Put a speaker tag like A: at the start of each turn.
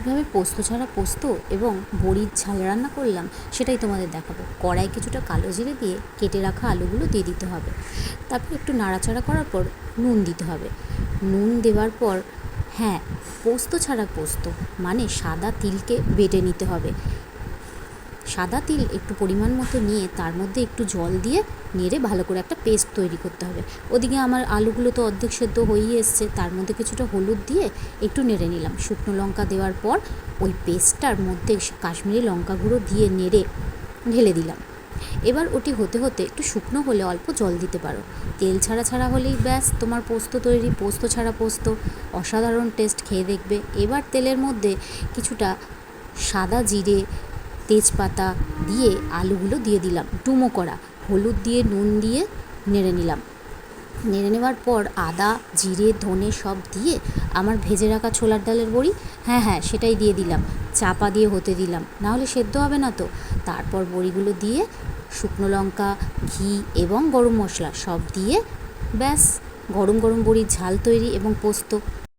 A: কীভাবে পোস্ত ছাড়া পোস্ত এবং বড়ির ঝাল রান্না করলাম সেটাই তোমাদের দেখাবো। কড়াই কিছুটা কালো জিরে দিয়ে কেটে রাখা আলুগুলো দিয়ে দিতে হবে। তারপর একটু নাড়াচাড়া করার পর নুন দিতে হবে। নুন দেওয়ার পর হ্যাঁ, পোস্ত ছাড়া পোস্ত মানে সাদা তিলকে বেটে নিতে হবে। সাদা তিল একটু পরিমাণ মতো নিয়ে তার মধ্যে একটু জল দিয়ে নেড়ে ভালো করে একটা পেস্ট তৈরি করতে হবে। ওদিকে আমার আলুগুলো তো অর্ধেক সেদ্ধ হয়েই এসছে, তার মধ্যে কিছুটা হলুদ দিয়ে একটু নেড়ে নিলাম। শুকনো লঙ্কা দেওয়ার পর ওই পেস্টটার মধ্যে কাশ্মীরি লঙ্কা গুঁড়ো দিয়ে নেড়ে ঢেলে দিলাম। এবার ওটি হতে হতে একটু শুকনো হলে অল্প জল দিতে পারো। তেল ছাড়া ছাড়া হলেই ব্যাস তোমার পোস্ত তৈরি। পোস্ত ছাড়া পোস্ত অসাধারণ টেস্ট, খেয়ে দেখবে। এবার তেলের মধ্যে কিছুটা সাদা জিরে, তেজপাতা দিয়ে আলুগুলো দিয়ে দিলাম ডুমো করা। হলুদ দিয়ে নুন দিয়ে নেড়ে নিলাম। নেড়ে নেওয়ার পর আদা, জিরে, ধনে সব দিয়ে আমার ভেজে রাখা ছোলার ডালের বড়ি, হ্যাঁ সেটাই দিয়ে দিলাম। চাপা দিয়ে হতে দিলাম, নাহলে সেদ্ধ হবে না তো। তারপর বড়িগুলো দিয়ে শুকনো লঙ্কা, ঘি এবং গরম মশলা সব দিয়ে ব্যাস গরম গরম বড়ির ঝাল তৈরি এবং পোস্ত।